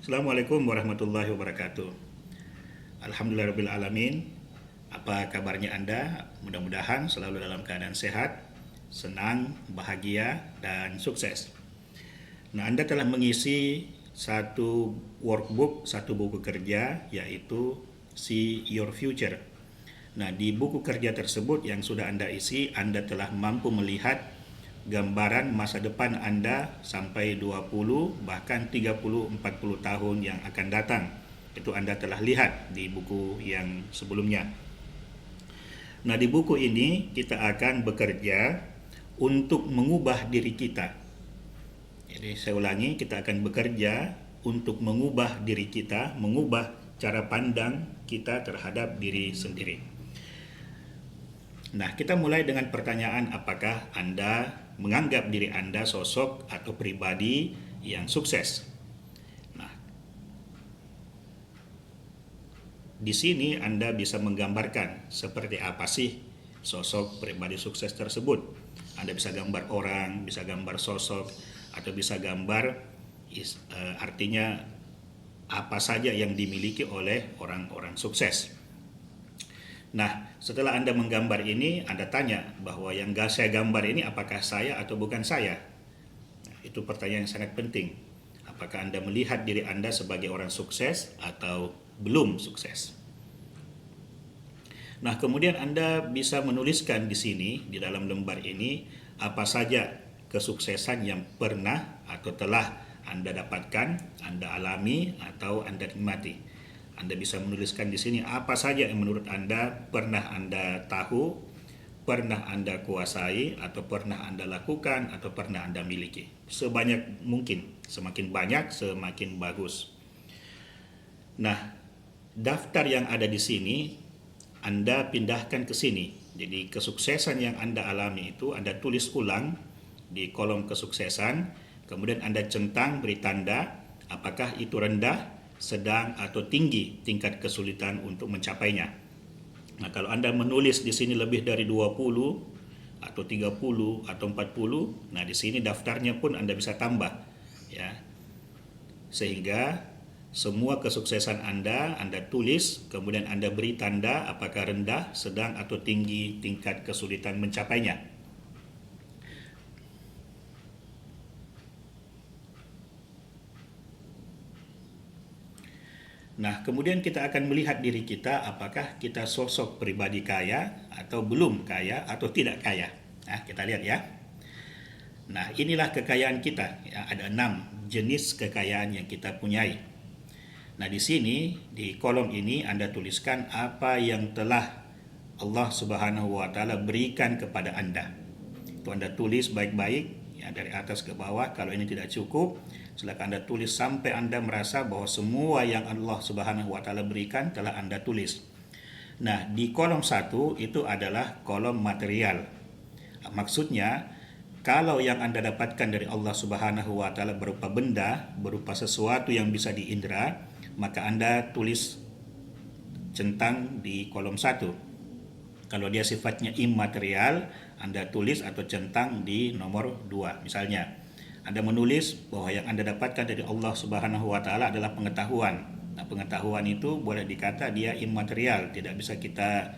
Assalamualaikum warahmatullahi wabarakatuh. Alhamdulillahirabbil alamin. Apa kabarnya Anda? Mudah-mudahan selalu dalam keadaan sehat, senang, bahagia, dan sukses. Nah, Anda telah mengisi satu workbook, satu buku kerja, yaitu See Your Future. Nah, di buku kerja tersebut yang sudah Anda isi, Anda telah mampu melihat gambaran masa depan Anda sampai 20, bahkan 30, 40 tahun yang akan datang. Itu Anda telah lihat di buku yang sebelumnya. Nah, di buku ini kita akan bekerja untuk mengubah diri kita. Jadi saya ulangi, kita akan bekerja untuk mengubah diri kita, mengubah cara pandang kita terhadap diri sendiri. Nah, kita mulai dengan pertanyaan, apakah Anda menganggap diri Anda sosok atau pribadi yang sukses? Nah, di sini Anda bisa menggambarkan seperti apa sih sosok pribadi sukses tersebut. Anda bisa gambar orang, bisa gambar sosok, atau bisa gambar artinya apa saja yang dimiliki oleh orang-orang sukses. Nah, setelah Anda menggambar ini, Anda tanya bahwa yang saya gambar ini apakah saya atau bukan saya? Nah, itu pertanyaan yang sangat penting. Apakah Anda melihat diri Anda sebagai orang sukses atau belum sukses? Nah, kemudian Anda bisa menuliskan di sini, di dalam lembar ini, apa saja kesuksesan yang pernah atau telah Anda dapatkan, Anda alami, atau Anda nikmati. Anda bisa menuliskan di sini apa saja yang menurut Anda pernah Anda tahu, pernah Anda kuasai, atau pernah Anda lakukan, atau pernah Anda miliki. Sebanyak mungkin, semakin banyak semakin bagus. Nah, daftar yang ada di sini Anda pindahkan ke sini. Jadi kesuksesan yang Anda alami itu Anda tulis ulang di kolom kesuksesan, kemudian Anda centang, beri tanda apakah itu rendah, sedang, atau tinggi tingkat kesulitan untuk mencapainya. Nah, kalau Anda menulis di sini lebih dari 20 atau 30 atau 40, nah di sini daftarnya pun Anda bisa tambah ya. Sehingga semua kesuksesan Anda tulis, kemudian Anda beri tanda apakah rendah, sedang, atau tinggi tingkat kesulitan mencapainya. Nah, kemudian kita akan melihat diri kita apakah kita sosok pribadi kaya atau belum kaya atau tidak kaya. Nah, kita lihat ya. Nah, inilah kekayaan kita. Ya, ada 6 jenis kekayaan yang kita punyai. Nah, di sini, di kolom ini Anda tuliskan apa yang telah Allah Subhanahu wa Ta'ala berikan kepada Anda. Itu Anda tulis baik-baik, ya, dari atas ke bawah. Kalau ini tidak cukup, silakan Anda tulis sampai Anda merasa bahwa semua yang Allah Subhanahu wa Ta'ala berikan telah Anda tulis. Nah, di kolom 1 itu adalah kolom material. Maksudnya, kalau yang Anda dapatkan dari Allah Subhanahu wa Ta'ala berupa benda, berupa sesuatu yang bisa diindra, maka Anda tulis centang di kolom 1. Kalau dia sifatnya imaterial, Anda tulis atau centang di nomor 2. Misalnya, Anda menulis bahwa yang Anda dapatkan dari Allah Subhanahu wa Ta'ala adalah pengetahuan. Nah, pengetahuan itu boleh dikata dia imaterial, tidak bisa kita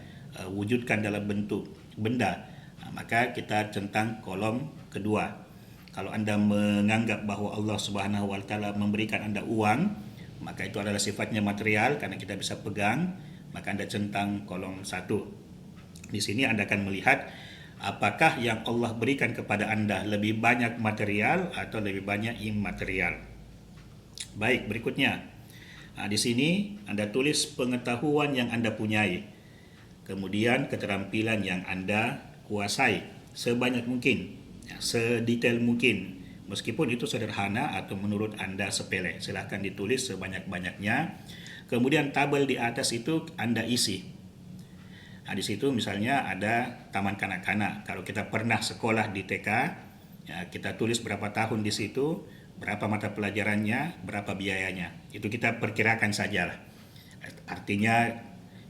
wujudkan dalam bentuk benda. Nah, maka kita centang kolom kedua. Kalau Anda menganggap bahwa Allah Subhanahu wa Ta'ala memberikan Anda uang, maka itu adalah sifatnya material karena kita bisa pegang, maka Anda centang kolom 1. Di sini Anda akan melihat apakah yang Allah berikan kepada Anda lebih banyak material atau lebih banyak imaterial. Baik, berikutnya. Nah, di sini Anda tulis pengetahuan yang Anda punyai. Kemudian keterampilan yang Anda kuasai sebanyak mungkin, ya, sedetail mungkin. Meskipun itu sederhana atau menurut Anda sepele, silahkan ditulis sebanyak-banyaknya. Kemudian tabel di atas itu Anda isi. Nah, di situ misalnya ada taman kanak-kanak. Kalau kita pernah sekolah di TK, ya, kita tulis berapa tahun di situ, berapa mata pelajarannya, berapa biayanya. Itu kita perkirakan saja lah. Artinya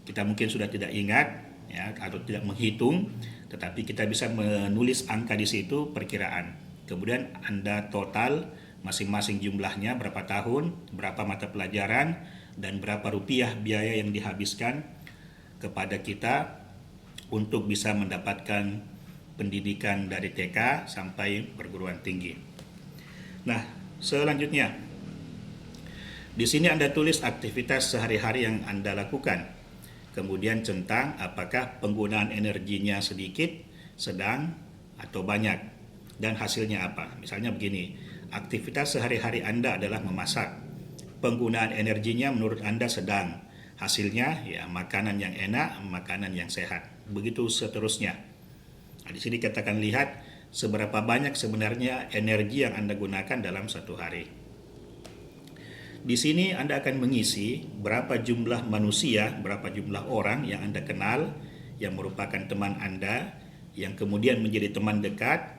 kita mungkin sudah tidak ingat, ya, atau tidak menghitung, tetapi kita bisa menulis angka di situ perkiraan. Kemudian Anda total masing-masing jumlahnya, berapa tahun, berapa mata pelajaran, dan berapa rupiah biaya yang dihabiskan kepada kita untuk bisa mendapatkan pendidikan dari TK sampai perguruan tinggi. Nah, selanjutnya, di sini Anda tulis aktivitas sehari-hari yang Anda lakukan. Kemudian tentang apakah penggunaan energinya sedikit, sedang, atau banyak, dan hasilnya apa. Misalnya begini, aktivitas sehari-hari Anda adalah memasak. Penggunaan energinya menurut Anda sedang. Hasilnya ya makanan yang enak, makanan yang sehat. Begitu seterusnya. Nah, di sini kita akan lihat seberapa banyak sebenarnya energi yang Anda gunakan dalam satu hari. Di sini Anda akan mengisi berapa jumlah manusia, berapa jumlah orang yang Anda kenal, yang merupakan teman Anda, yang kemudian menjadi teman dekat,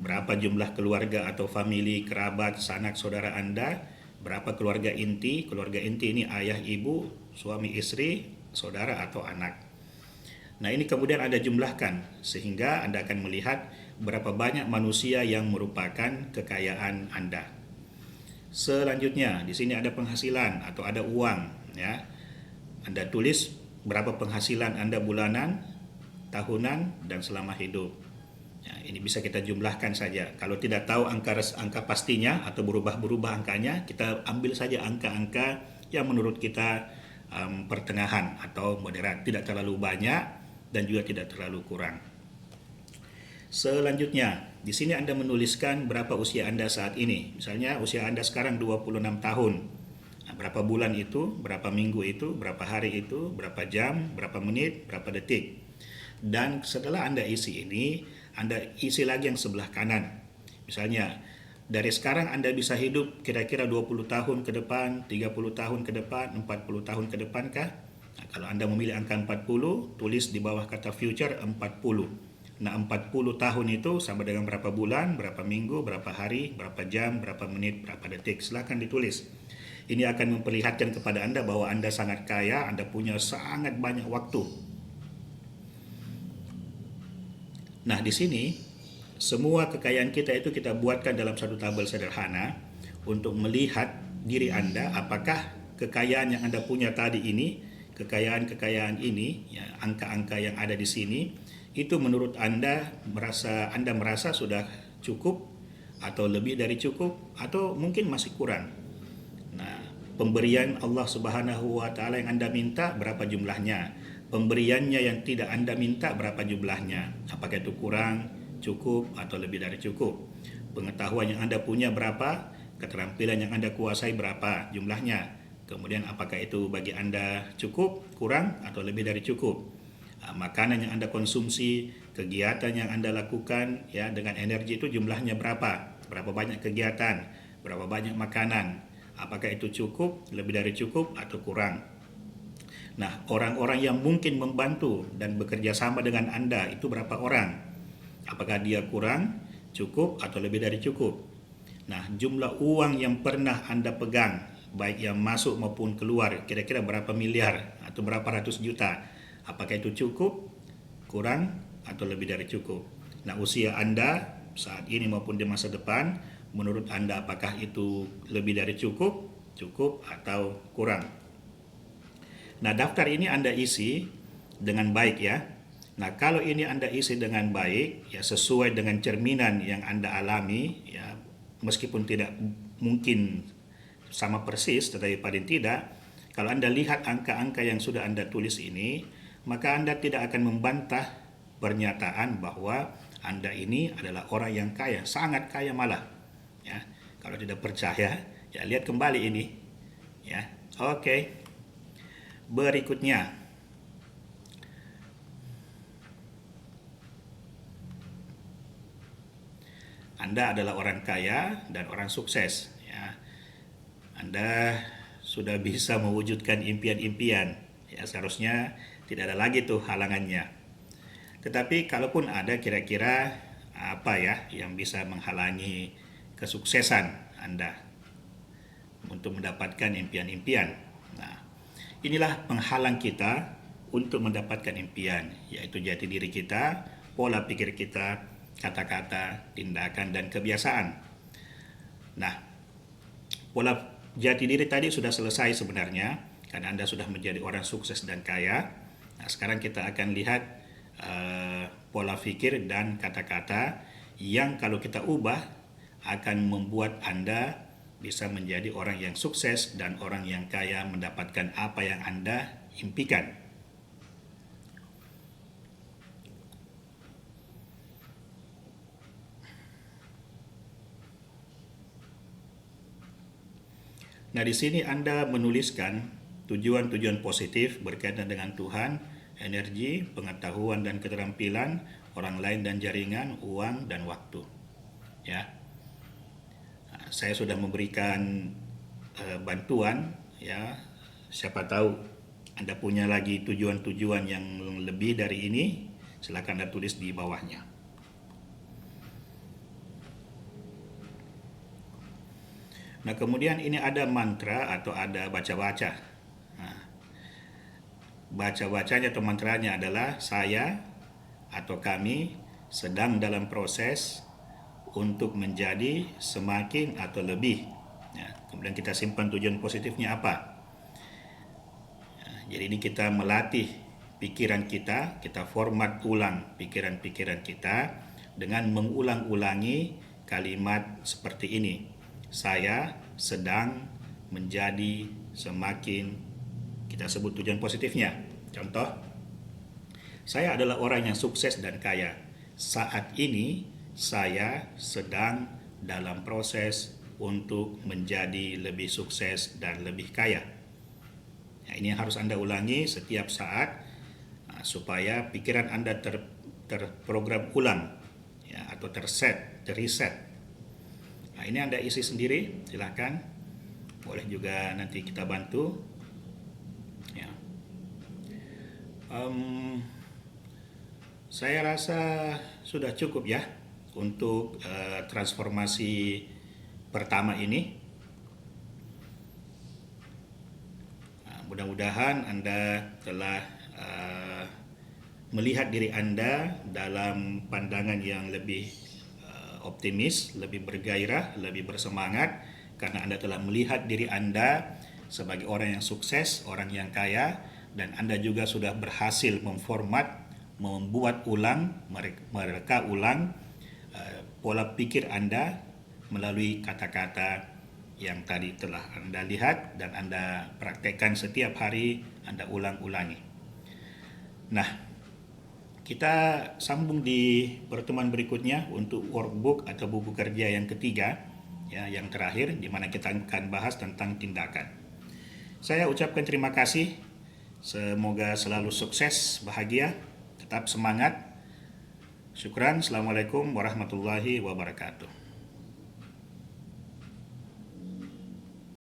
berapa jumlah keluarga atau famili, kerabat, sanak, saudara Anda, berapa keluarga inti ini ayah, ibu, suami, istri, saudara atau anak. Nah, ini kemudian Anda jumlahkan sehingga Anda akan melihat berapa banyak manusia yang merupakan kekayaan Anda. Selanjutnya, di sini ada penghasilan atau ada uang, ya. Anda tulis berapa penghasilan Anda bulanan, tahunan, dan selama hidup. Ya, ini bisa kita jumlahkan saja. Kalau tidak tahu angka pastinya atau berubah-berubah angkanya, kita ambil saja angka-angka yang menurut kita pertengahan atau moderat, tidak terlalu banyak dan juga tidak terlalu kurang. Selanjutnya, di sini Anda menuliskan berapa usia Anda saat ini. Misalnya usia Anda sekarang 26 tahun. Nah, berapa bulan itu, berapa minggu itu, berapa hari itu, berapa jam, berapa menit, berapa detik. Dan setelah Anda isi ini, Anda isi lagi yang sebelah kanan. Misalnya, dari sekarang Anda bisa hidup kira-kira 20 tahun ke depan, 30 tahun ke depan, 40 tahun ke depan kah? Nah, kalau Anda memilih angka 40, tulis di bawah kata future 40. Nah, 40 tahun itu sama dengan berapa bulan, berapa minggu, berapa hari, berapa jam, berapa menit, berapa detik. Silakan ditulis. Ini akan memperlihatkan kepada Anda bahwa Anda sangat kaya, Anda punya sangat banyak waktu. Nah, di sini semua kekayaan kita itu kita buatkan dalam satu tabel sederhana untuk melihat diri Anda apakah kekayaan yang Anda punya tadi ini, kekayaan ini, ya, angka-angka yang ada di sini itu menurut Anda merasa sudah cukup atau lebih dari cukup atau mungkin masih kurang. Nah, pemberian Allah Subhanahu wa taala yang Anda minta berapa jumlahnya? Pemberiannya yang tidak Anda minta berapa jumlahnya? Apakah itu kurang, cukup atau lebih dari cukup? Pengetahuan yang Anda punya berapa? Keterampilan yang Anda kuasai berapa jumlahnya? Kemudian apakah itu bagi Anda cukup, kurang atau lebih dari cukup? Makanan yang Anda konsumsi, kegiatan yang Anda lakukan ya dengan energi itu jumlahnya berapa? Berapa banyak kegiatan, berapa banyak makanan? Apakah itu cukup, lebih dari cukup atau kurang? Nah, orang-orang yang mungkin membantu dan bekerja sama dengan Anda itu berapa orang? Apakah dia kurang, cukup atau lebih dari cukup? Nah, jumlah uang yang pernah Anda pegang, baik yang masuk maupun keluar, kira-kira berapa miliar atau berapa ratus juta? Apakah itu cukup, kurang, atau lebih dari cukup? Nah, usia Anda saat ini maupun di masa depan, menurut Anda apakah itu lebih dari cukup, atau kurang? Nah, daftar ini Anda isi dengan baik ya. Nah, kalau ini Anda isi dengan baik, ya sesuai dengan cerminan yang Anda alami, ya meskipun tidak mungkin sama persis, tetapi paling tidak, kalau Anda lihat angka-angka yang sudah Anda tulis ini, maka Anda tidak akan membantah pernyataan bahwa Anda ini adalah orang yang kaya, sangat kaya malah. Ya, kalau tidak percaya, ya lihat kembali ini. Ya, oke. Berikutnya, Anda adalah orang kaya dan orang sukses. Ya, Anda sudah bisa mewujudkan impian-impian. Ya, seharusnya tidak ada lagi tuh halangannya. Tetapi kalaupun ada kira-kira apa ya yang bisa menghalangi kesuksesan Anda untuk mendapatkan impian-impian. Nah, inilah penghalang kita untuk mendapatkan impian, yaitu jati diri kita, pola pikir kita, kata-kata, tindakan, dan kebiasaan. Nah, pola jati diri tadi sudah selesai sebenarnya, karena Anda sudah menjadi orang sukses dan kaya. Nah, sekarang kita akan lihat pola pikir dan kata-kata yang kalau kita ubah akan membuat Anda bisa menjadi orang yang sukses dan orang yang kaya, mendapatkan apa yang Anda impikan. Nah, di sini Anda menuliskan tujuan-tujuan positif berkaitan dengan Tuhan, energi, pengetahuan dan keterampilan, orang lain dan jaringan, uang dan waktu. Ya, saya sudah memberikan bantuan. Ya, siapa tahu Anda punya lagi tujuan-tujuan yang lebih dari ini, silakan Anda tulis di bawahnya. Nah, kemudian ini ada mantra atau ada baca-baca. Nah, baca-bacanya atau mantranya adalah saya atau kami sedang dalam proses untuk menjadi semakin atau lebih. Ya, kemudian kita simpan tujuan positifnya apa. Ya, jadi ini kita melatih pikiran kita format ulang pikiran-pikiran kita dengan mengulang-ulangi kalimat seperti ini. Saya sedang menjadi semakin, kita sebut tujuan positifnya. Contoh, saya adalah orang yang sukses dan kaya. Saat ini saya sedang dalam proses untuk menjadi lebih sukses dan lebih kaya. Nah, ini yang harus Anda ulangi setiap saat supaya pikiran Anda terprogram ulang, ya, atau terreset. Nah, ini Anda isi sendiri, silakan. Boleh juga nanti kita bantu. Ya. Saya rasa sudah cukup ya untuk transformasi pertama ini. Nah, mudah-mudahan Anda telah melihat diri Anda dalam pandangan yang lebih optimis, lebih bergairah, lebih bersemangat, karena Anda telah melihat diri Anda sebagai orang yang sukses, orang yang kaya, dan Anda juga sudah berhasil membuat ulang, mereka ulang pola pikir Anda melalui kata-kata yang tadi telah Anda lihat dan Anda praktekkan setiap hari, Anda ulang-ulangi. Nah, kita sambung di pertemuan berikutnya untuk workbook atau buku kerja yang ketiga, ya, yang terakhir, di mana kita akan bahas tentang tindakan. Saya ucapkan terima kasih. Semoga selalu sukses, bahagia, tetap semangat. Syukran. Assalamualaikum warahmatullahi wabarakatuh.